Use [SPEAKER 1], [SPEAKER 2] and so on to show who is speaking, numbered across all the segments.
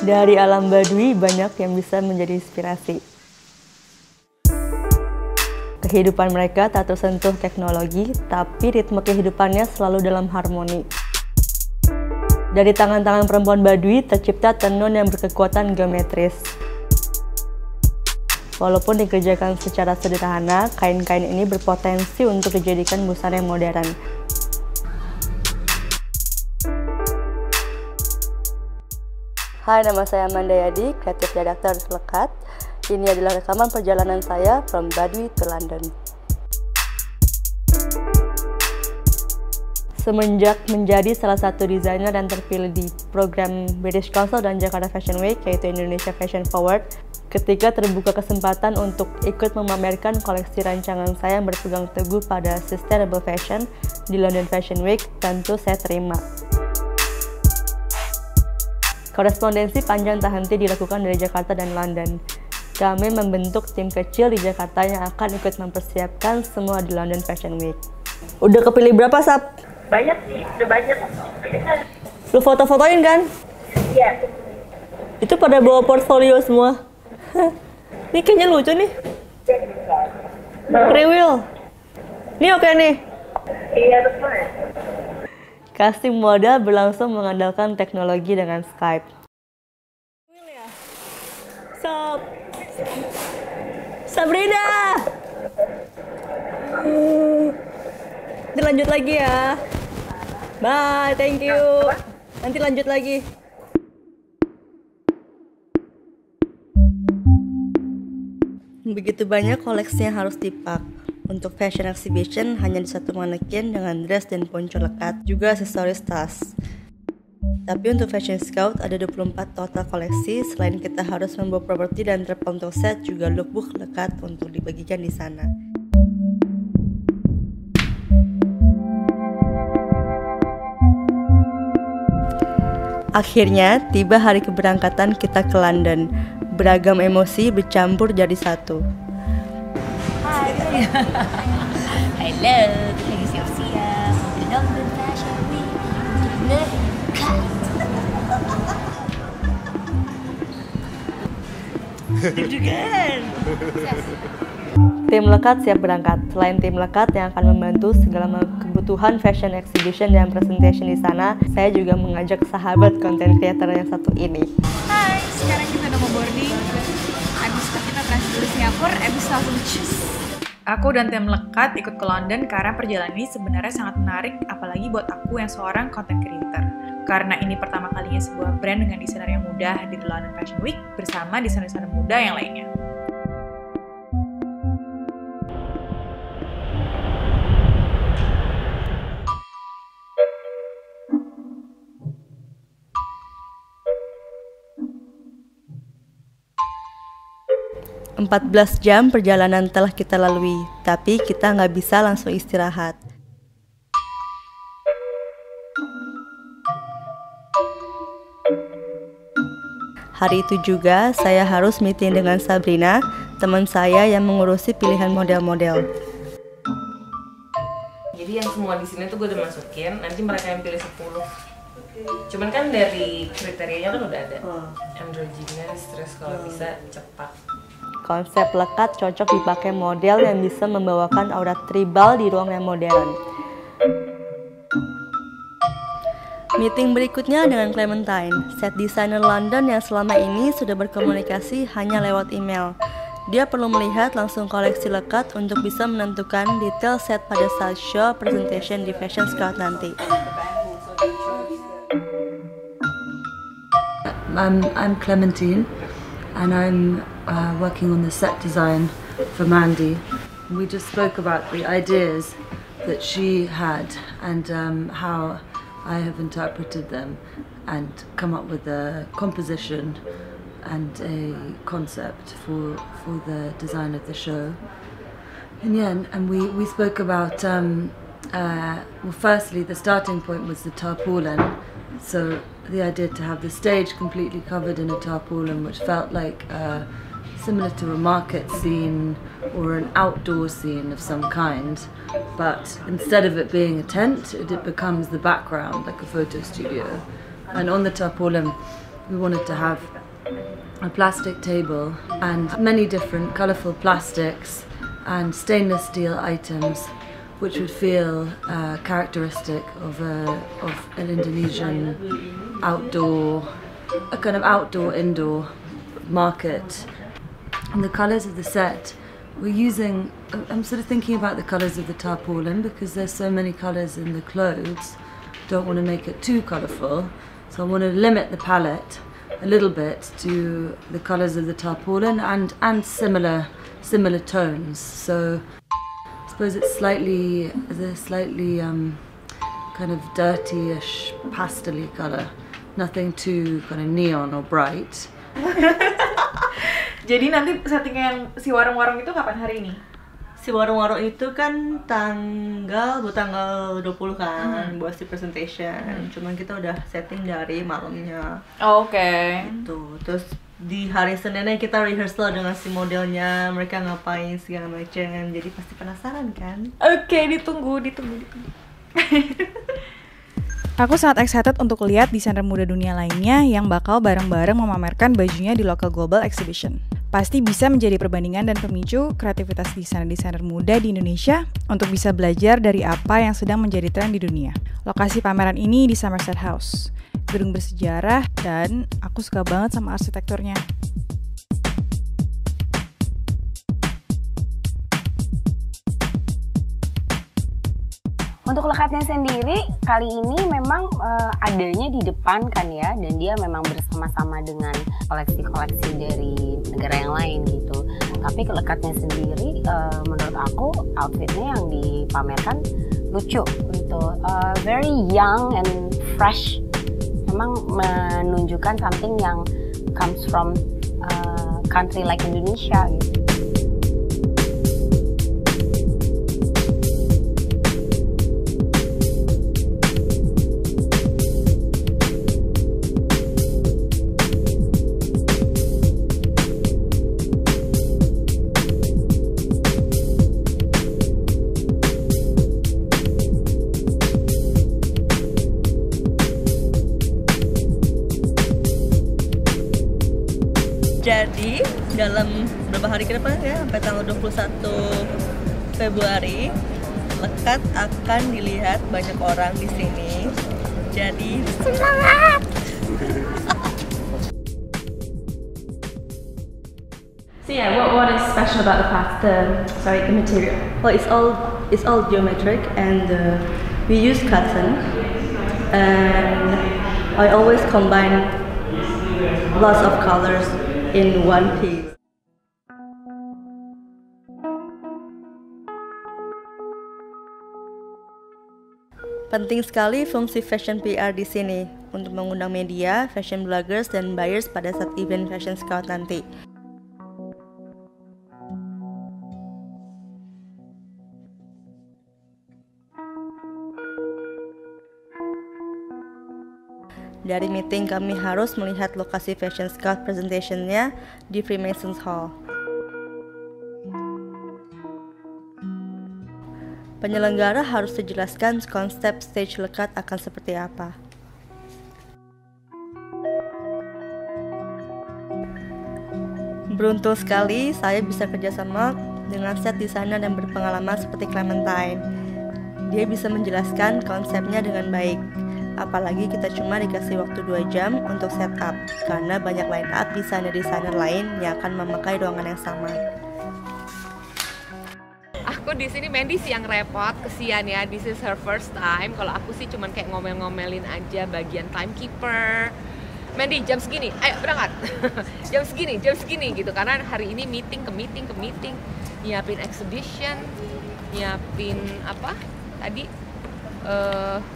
[SPEAKER 1] Dari alam Baduy banyak yang bisa menjadi inspirasi. Kehidupan mereka tak tersentuh teknologi, tapi ritme kehidupannya selalu dalam harmoni. Dari tangan-tangan perempuan Baduy tercipta tenun yang berkekuatan geometris. Walaupun dikerjakan secara sederhana, kain-kain ini berpotensi untuk dijadikan busana yang modern. Hai, nama saya Amanda Yadi, Creative Director Lekat. Ini adalah rekaman perjalanan saya from Baduy to London. Semenjak menjadi salah satu desainer dan terpilih di program British Council dan Jakarta Fashion Week, yaitu Indonesia Fashion Forward, ketika terbuka kesempatan untuk ikut memamerkan koleksi rancangan saya yang berpegang teguh pada sustainable fashion di London Fashion Week, tentu saya terima. Korespondensi panjang tak henti dilakukan dari Jakarta dan London. Kami membentuk tim kecil di Jakarta yang akan ikut mempersiapkan semua di London Fashion Week. Udah kepilih berapa, Sap?
[SPEAKER 2] Banyak sih, udah banyak.
[SPEAKER 1] Lu foto-fotoin kan?
[SPEAKER 2] Iya.
[SPEAKER 1] Itu pada bawa portfolio semua. Ini kayaknya lucu nih. Kriwil. Ini oke nih.
[SPEAKER 2] Iya, betul.
[SPEAKER 1] Casting model berlangsung mengandalkan teknologi dengan Skype. Sup? Sabrina! Nanti lanjut lagi ya. Bye, thank you. Nanti lanjut lagi. Begitu banyak koleksi yang harus dipak. Untuk fashion exhibition hanya di satu manekin dengan dress dan ponco lekat, juga aksesoris tas. Tapi untuk fashion scout ada 24 total koleksi. Selain kita harus membawa properti dan terpentul set, juga lookbook lekat untuk dibagikan di sana. Akhirnya tiba hari keberangkatan kita ke London. Beragam emosi bercampur jadi satu.
[SPEAKER 3] Halo, lagi siap-siap di London Fashion Week.
[SPEAKER 1] Deg-degan. Tim Lekat siap berangkat. Selain tim Lekat yang akan membantu segala kebutuhan fashion exhibition dan presentation di sana, saya juga mengajak sahabat content creator yang satu ini.
[SPEAKER 3] Hai, sekarang kita udah mau boarding. Abis itu kita transit ke Singapura, abis langsung cus.
[SPEAKER 4] Aku dan tim Lekat ikut ke London karena perjalanan ini sebenarnya sangat menarik, apalagi buat aku yang seorang content creator. Karena ini pertama kalinya sebuah brand dengan desainer yang muda hadir di London Fashion Week bersama desainer-desainer muda yang lainnya.
[SPEAKER 1] "14 jam perjalanan telah kita lalui, tapi kita nggak bisa langsung istirahat. Hari itu juga saya harus meeting dengan Sabrina, teman saya yang mengurusi pilihan model-model.
[SPEAKER 5] Jadi yang semua di sini tuh gue udah masukin, nanti mereka yang pilih 10. Cuman kan dari kriterianya kan udah ada. Androgynous, terus kalau bisa cepat.
[SPEAKER 1] Konsep Lekat cocok dipakai model yang bisa membawakan aura tribal di ruang yang modern. Meeting berikutnya dengan Clementine, set designer London yang selama ini sudah berkomunikasi hanya lewat email. Dia perlu melihat langsung koleksi Lekat untuk bisa menentukan detail set pada saat show presentation di Fashion Scout nanti.
[SPEAKER 6] I'm Clementine, and I'm working on the set design for Mandy. We just spoke about the ideas that she had and how I have interpreted them and come up with a composition and a concept for the design of the show. And yeah, and we spoke about well, firstly the starting point was the tarpaulin, so the idea to have the stage completely covered in a tarpaulin, which felt like similar to a market scene or an outdoor scene of some kind, but instead of it being a tent, it becomes the background, like a photo studio. And on the tarpaulin we wanted to have a plastic table and many different colourful plastics and stainless steel items which would feel characteristic of an Indonesian outdoor, a kind of outdoor-indoor market. And the colours of the set, we're using, I'm sort of thinking about the colours of the tarpaulin because there's so many colours in the clothes. Don't want to make it too colourful, so I want to limit the palette a little bit to the colours of the tarpaulin and similar tones. So I suppose it's slightly kind of dirty-ish, pastel-y colour. Nothing too kind of neon or bright.
[SPEAKER 4] Jadi nanti settingan si warung-warung itu kapan hari ini?
[SPEAKER 1] Si warung-warung itu kan tanggal 20 kan buat si presentation. Cuman kita udah setting dari malamnya.
[SPEAKER 4] Oke.
[SPEAKER 1] Tuh, terus di hari Seninnya kita rehearsal dengan si modelnya, mereka ngapain segala macam. Jadi pasti penasaran kan?
[SPEAKER 4] Oke, ditunggu. Aku sangat excited untuk lihat desainer muda dunia lainnya yang bakal bareng-bareng memamerkan bajunya di Local Global Exhibition. Pasti bisa menjadi perbandingan dan pemicu kreativitas desainer-desainer muda di Indonesia untuk bisa belajar dari apa yang sedang menjadi tren di dunia. Lokasi pameran ini di Somerset House, gedung bersejarah, dan aku suka banget sama arsitekturnya.
[SPEAKER 7] Untuk lekatnya sendiri, kali ini memang adanya di depan kan ya, dan dia memang bersama-sama dengan koleksi-koleksi dari negara yang lain gitu. Tapi lekatnya sendiri, menurut aku outfitnya yang dipamerkan lucu gitu, very young and fresh. Memang menunjukkan something yang comes from country like Indonesia gitu.
[SPEAKER 1] Jadi dalam beberapa hari ke depan ya, sampai tanggal 21 Februari, Lekat akan dilihat banyak orang di sini. Jadi semangat!
[SPEAKER 8] So yeah, what is special about the material?
[SPEAKER 1] Well, it's all geometric, and we use cotton, and I always combine lots of colors in one piece. Penting sekali fungsi fashion PR di sini untuk mengundang media, fashion bloggers, dan buyers pada saat event Fashion Scout nanti. Dari meeting kami harus melihat lokasi Fashion Scout presentation-nya di Freemasons Hall. Penyelenggara harus dijelaskan konsep stage Lekat akan seperti apa. Beruntung sekali saya bisa kerjasama dengan set desainer yang berpengalaman seperti Clementine. Dia bisa menjelaskan konsepnya dengan baik. Apalagi kita cuma dikasih waktu 2 jam untuk setup, karena banyak line up desainer-desainer lain yang akan memakai ruangan yang sama.
[SPEAKER 9] Aku di sini Mandy sih yang repot, kesian ya. This is her first time. Kalau aku sih cuman kayak ngomel-ngomelin aja bagian timekeeper. Mandy jam segini, ayo berangkat. jam segini gitu. Karena hari ini meeting ke meeting, nyiapin exhibition, nyiapin apa tadi?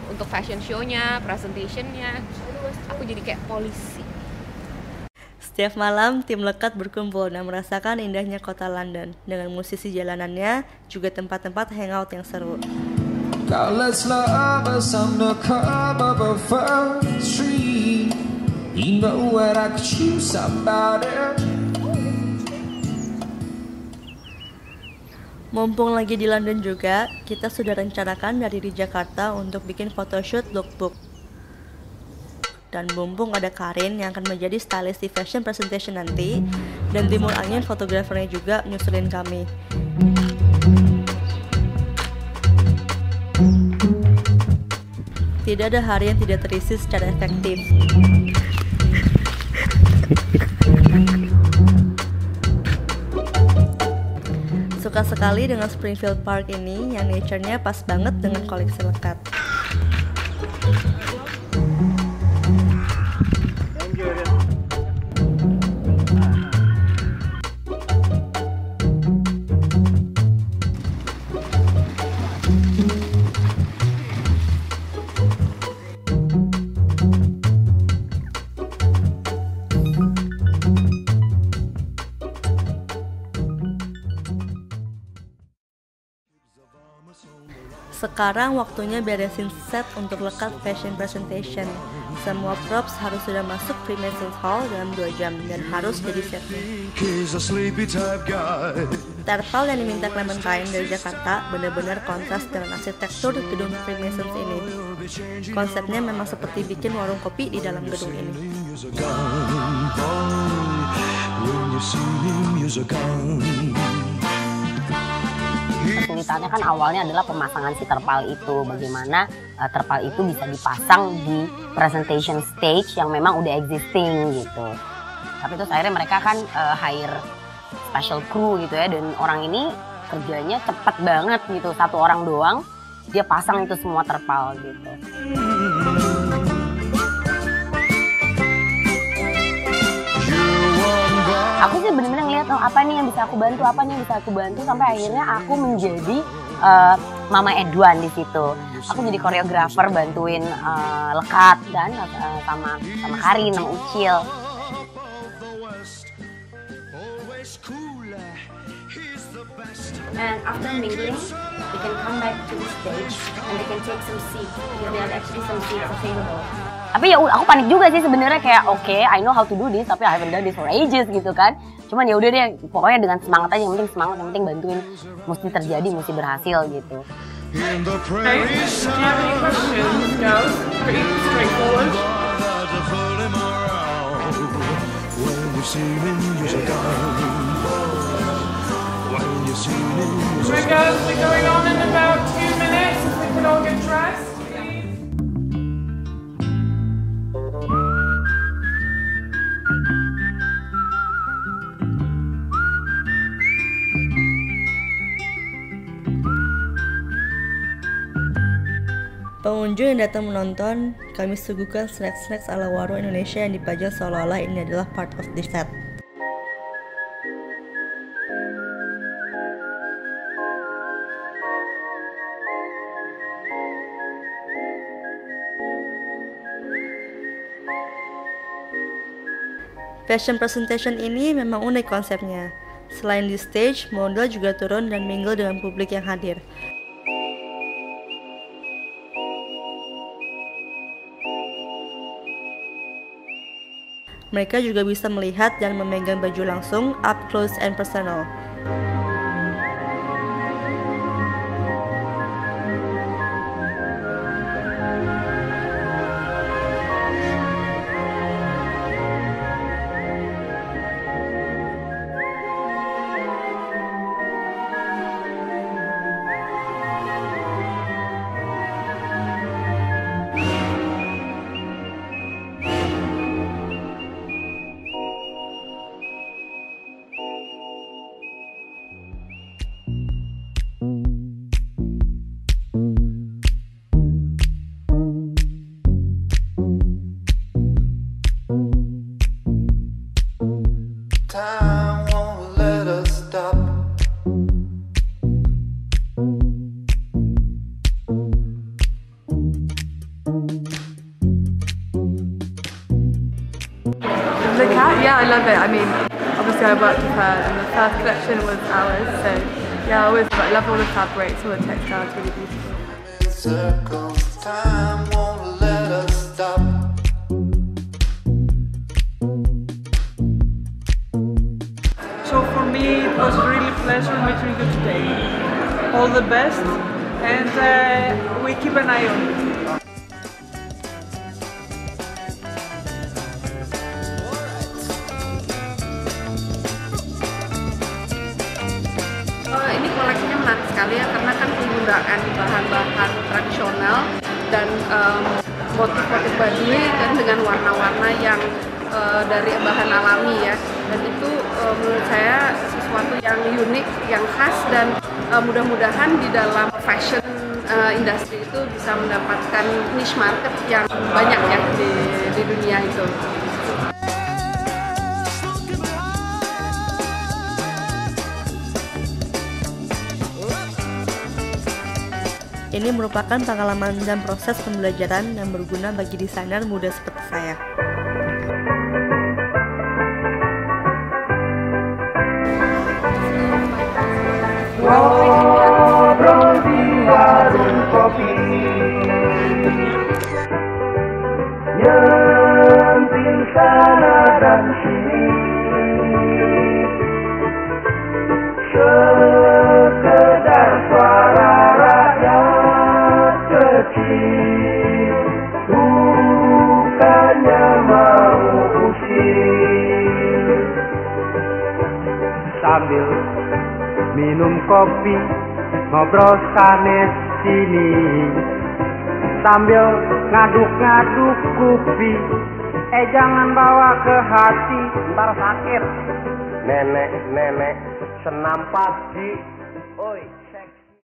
[SPEAKER 9] Untuk fashion show-nya, presentation-nya. Aku jadi kayak polisi.
[SPEAKER 1] Setiap malam tim Lekat berkumpul dan merasakan indahnya kota London dengan musisi jalanannya, juga tempat-tempat hangout yang seru. Mumpung lagi di London juga, kita sudah rencanakan dari di Jakarta untuk bikin photoshoot lookbook. dan bumbung ada Karin yang akan menjadi stylist di fashion presentation nanti, dan Timur Angin fotografernya juga nyusulin kami. Tidak ada hari yang tidak terisi secara efektif. Suka sekali dengan Springfield Park ini yang nature-nya pas banget dengan koleksi lekat. Sekarang waktunya beresin set untuk lekat fashion presentation. Semua props harus sudah masuk Freemasons Hall dalam 2 jam dan harus jadi setnya. Terpal yang diminta Clementine dari Jakarta benar-benar kontras dengan arsitektur gedung Freemasons ini. Konsepnya memang seperti bikin warung kopi di dalam gedung ini.
[SPEAKER 7] Kesulitannya kan awalnya adalah pemasangan si terpal itu, bagaimana terpal itu bisa dipasang di presentation stage yang memang udah existing gitu. Tapi terus akhirnya mereka kan hire special crew gitu ya, dan orang ini kerjanya cepat banget gitu, 1 orang doang dia pasang itu semua terpal gitu. Aku sih bener-bener ngeliat, oh apa nih yang bisa aku bantu, apa nih yang bisa aku bantu, sampai akhirnya aku menjadi Mama Edwan di situ. Aku jadi koreografer bantuin lekat dan sama Karin, sama Ucil.
[SPEAKER 8] And after mingling, they can come back to the stage and they can take some seats because there are actually some seats available.
[SPEAKER 7] Tapi ya aku panik juga sih sebenarnya, kayak okay, I know how to do this, tapi I haven't done this for ages gitu kan. Cuman ya udah deh, pokoknya dengan semangat aja, yang penting semangat, yang penting bantuin, mesti terjadi, mesti berhasil gitu.
[SPEAKER 10] We're going on in about 2 minutes. If we can all get dressed.
[SPEAKER 1] Pengunjung yang datang menonton, kami suguhkan snack-snack ala warung Indonesia yang dipajang seolah-olah ini adalah part of the set. Fashion presentation ini memang unik konsepnya. Selain di stage, model juga turun dan mingle dengan publik yang hadir. Mereka juga bisa melihat dan memegang baju langsung, up close and personal.
[SPEAKER 10] The cat, yeah, I love it. I mean, obviously I worked with her and the first collection was ours, so yeah, I love all the fabrics, all the textiles, really beautiful. So for me, it was really a pleasure meeting you today. All the best, and we keep an eye on you. koleksinya menarik sekali ya, karena kan penggunaan bahan-bahan tradisional dan motif-motif Baduy dan dengan warna-warna yang dari bahan alami ya, dan itu menurut saya sesuatu yang unik, yang khas, dan mudah-mudahan di dalam fashion industri itu bisa mendapatkan niche market yang banyak ya di dunia itu.
[SPEAKER 1] Ini merupakan pengalaman dan proses pembelajaran yang berguna bagi desainer muda seperti saya.
[SPEAKER 11] Ngobrol di warung kopi, nyentil sana dan sini, sekedar suara rakyat kecil, bukannya mau usir. Sambil minum kopi, ngobrol sanes sini, sambil ngaduk-ngaduk kupi. Jangan bawa ke hati, ntar sakit. Nenek-nenek senam pagi, oi seks.